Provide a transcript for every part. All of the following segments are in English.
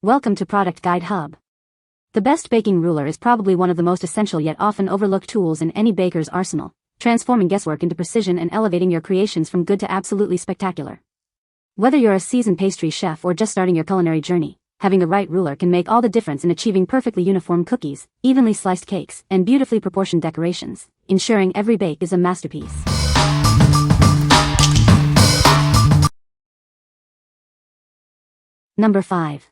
Welcome to Product Guide Hub. The best baking ruler is probably one of the most essential yet often overlooked tools in any baker's arsenal, transforming guesswork into precision and elevating your creations from good to absolutely spectacular. Whether you're a seasoned pastry chef or just starting your culinary journey, having the right ruler can make all the difference in achieving perfectly uniform cookies, evenly sliced cakes, and beautifully proportioned decorations, ensuring every bake is a masterpiece. Number 5.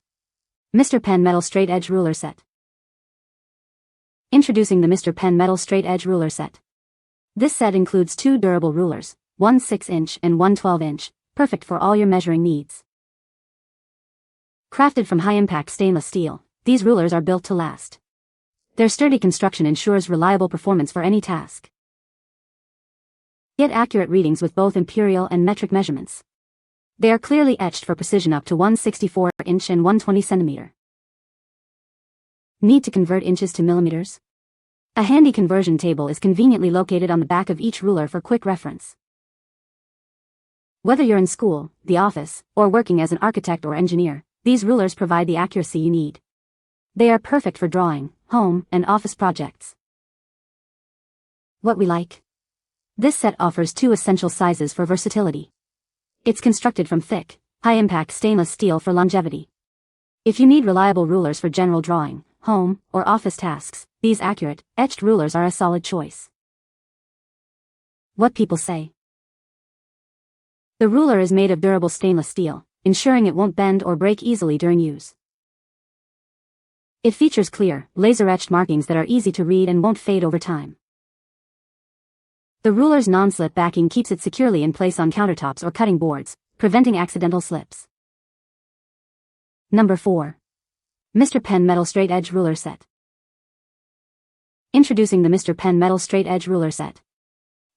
Mr. Penn Metal Straight Edge Ruler Set. Introducing the Mr. Penn Metal Straight Edge Ruler Set. This set includes two durable rulers, one 6-inch and one 12-inch, perfect for all your measuring needs. Crafted from high-impact stainless steel, these rulers are built to last. Their sturdy construction ensures reliable performance for any task. Get accurate readings with both imperial and metric measurements. They are clearly etched for precision up to 1/64-inch and 1/20 cm. Need to convert inches to millimeters? A handy conversion table is conveniently located on the back of each ruler for quick reference. Whether you're in school, the office, or working as an architect or engineer, these rulers provide the accuracy you need. They are perfect for drawing, home, and office projects. What we like? This set offers two essential sizes for versatility. It's constructed from thick, high-impact stainless steel for longevity. If you need reliable rulers for general drawing, home, or office tasks, these accurate, etched rulers are a solid choice. What people say. The ruler is made of durable stainless steel, ensuring it won't bend or break easily during use. It features clear, laser-etched markings that are easy to read and won't fade over time. The ruler's non-slip backing keeps it securely in place on countertops or cutting boards, preventing accidental slips. Number 4. Mr. Penn Metal Straight Edge Ruler Set. Introducing the Mr. Penn Metal Straight Edge Ruler Set.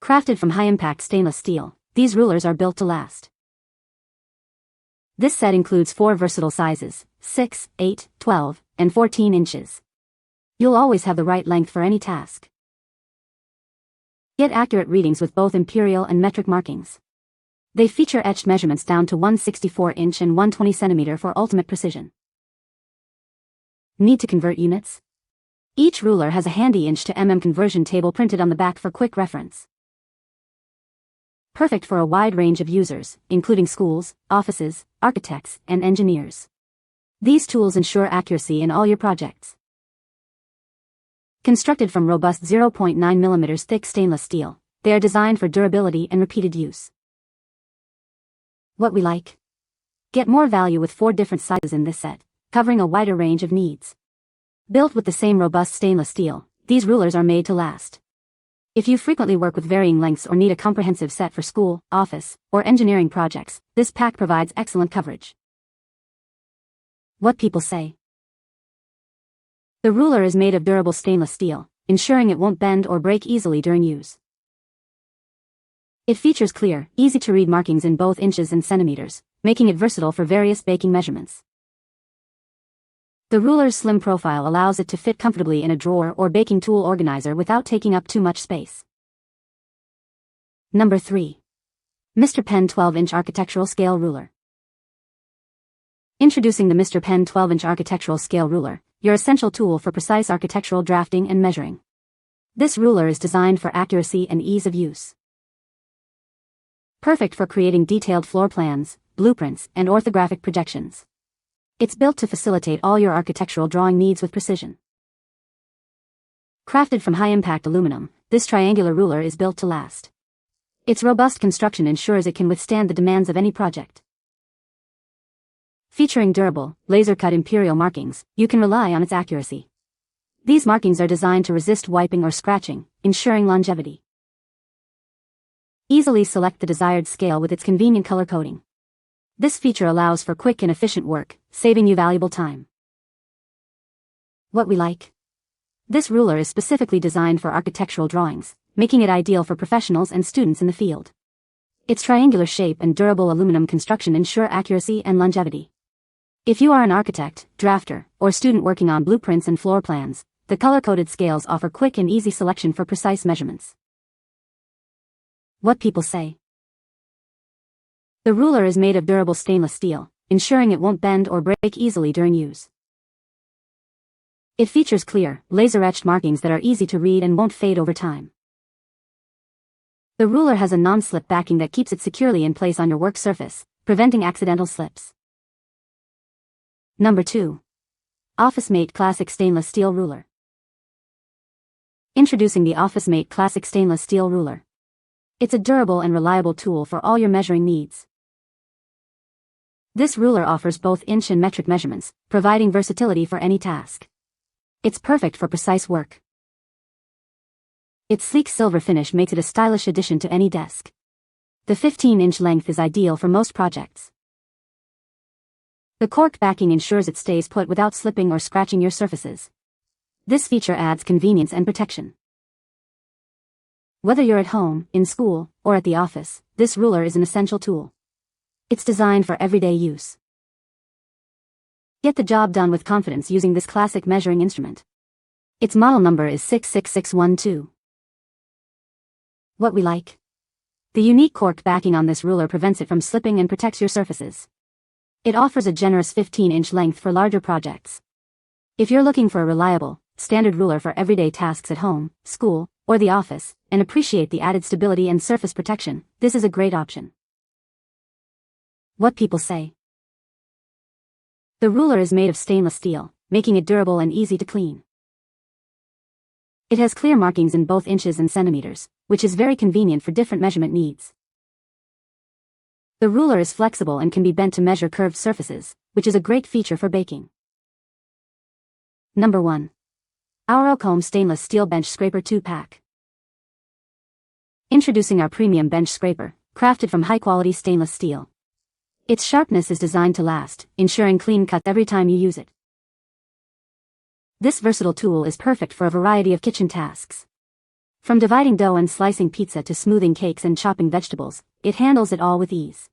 Crafted from high-impact stainless steel, these rulers are built to last. This set includes 4 versatile sizes, 6, 8, 12, and 14 inches. You'll always have the right length for any task. Get accurate readings with both imperial and metric markings. They feature etched measurements down to 1/64-inch and 1/20 cm for ultimate precision. Need to convert units? Each ruler has a handy inch to mm conversion table printed on the back for quick reference. Perfect for a wide range of users, including schools, offices, architects, and engineers. These tools ensure accuracy in all your projects. Constructed from robust 0.9 mm thick stainless steel, they are designed for durability and repeated use. What we like? Get more value with 4 different sizes in this set, covering a wider range of needs. Built with the same robust stainless steel, these rulers are made to last. If you frequently work with varying lengths or need a comprehensive set for school, office, or engineering projects, this pack provides excellent coverage. What people say. The ruler is made of durable stainless steel, ensuring it won't bend or break easily during use. It features clear, easy-to-read markings in both inches and centimeters, making it versatile for various baking measurements. The ruler's slim profile allows it to fit comfortably in a drawer or baking tool organizer without taking up too much space. Number 3. Mr. Penn 12-inch Architectural Scale Ruler. Introducing the Mr. Penn 12-inch Architectural Scale Ruler, your essential tool for precise architectural drafting and measuring. This ruler is designed for accuracy and ease of use. Perfect for creating detailed floor plans, blueprints, and orthographic projections. It's built to facilitate all your architectural drawing needs with precision. Crafted from high-impact aluminum, this triangular ruler is built to last. Its robust construction ensures it can withstand the demands of any project. Featuring durable, laser-cut imperial markings, you can rely on its accuracy. These markings are designed to resist wiping or scratching, ensuring longevity. Easily select the desired scale with its convenient color coding. This feature allows for quick and efficient work, saving you valuable time. What we like? This ruler is specifically designed for architectural drawings, making it ideal for professionals and students in the field. Its triangular shape and durable aluminum construction ensure accuracy and longevity. If you are an architect, drafter, or student working on blueprints and floor plans, the color-coded scales offer quick and easy selection for precise measurements. What people say. The ruler is made of durable stainless steel, ensuring it won't bend or break easily during use. It features clear, laser-etched markings that are easy to read and won't fade over time. The ruler has a non-slip backing that keeps it securely in place on your work surface, preventing accidental slips. Number 2. Officemate Classic Stainless Steel Ruler. Introducing the Officemate Classic Stainless Steel Ruler. It's a durable and reliable tool for all your measuring needs. This ruler offers both inch and metric measurements, providing versatility for any task. It's perfect for precise work. Its sleek silver finish makes it a stylish addition to any desk. The 15-inch length is ideal for most projects. The cork backing ensures it stays put without slipping or scratching your surfaces. This feature adds convenience and protection. Whether you're at home, in school, or at the office, this ruler is an essential tool. It's designed for everyday use. Get the job done with confidence using this classic measuring instrument. Its model number is 66612. What we like. The unique cork backing on this ruler prevents it from slipping and protects your surfaces. It offers a generous 15-inch length for larger projects. If you're looking for a reliable, standard ruler for everyday tasks at home, school, or the office, and appreciate the added stability and surface protection, this is a great option. What people say. The ruler is made of stainless steel, making it durable and easy to clean. It has clear markings in both inches and centimeters, which is very convenient for different measurement needs. The ruler is flexible and can be bent to measure curved surfaces, which is a great feature for baking. Number 1. Ourokhome Stainless Steel Bench Scraper 2-Pack. Introducing our premium bench scraper, crafted from high-quality stainless steel. Its sharpness is designed to last, ensuring clean cuts every time you use it. This versatile tool is perfect for a variety of kitchen tasks. From dividing dough and slicing pizza to smoothing cakes and chopping vegetables, it handles it all with ease.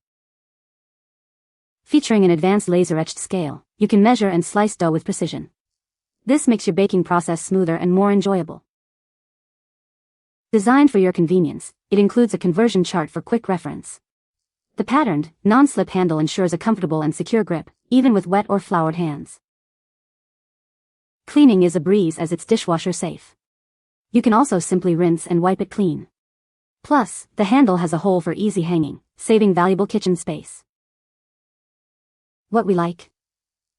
Featuring an advanced laser-etched scale, you can measure and slice dough with precision. This makes your baking process smoother and more enjoyable. Designed for your convenience, it includes a conversion chart for quick reference. The patterned, non-slip handle ensures a comfortable and secure grip, even with wet or floured hands. Cleaning is a breeze as it's dishwasher safe. You can also simply rinse and wipe it clean. Plus, the handle has a hole for easy hanging, saving valuable kitchen space. What we like.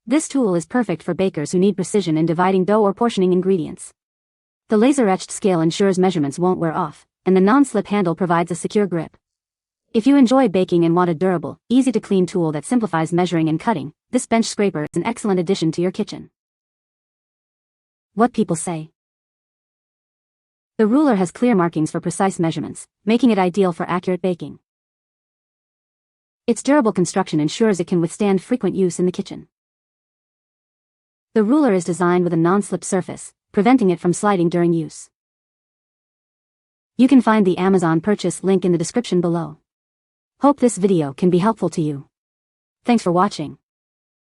This tool is perfect for bakers who need precision in dividing dough or portioning ingredients. The laser-etched scale ensures measurements won't wear off, and the non-slip handle provides a secure grip. If you enjoy baking and want a durable, easy-to-clean tool that simplifies measuring and cutting, this bench scraper is an excellent addition to your kitchen. What people say. The ruler has clear markings for precise measurements, making it ideal for accurate baking. Its durable construction ensures it can withstand frequent use in the kitchen. The ruler is designed with a non-slip surface, preventing it from sliding during use. You can find the Amazon purchase link in the description below. Hope this video can be helpful to you. Thanks for watching.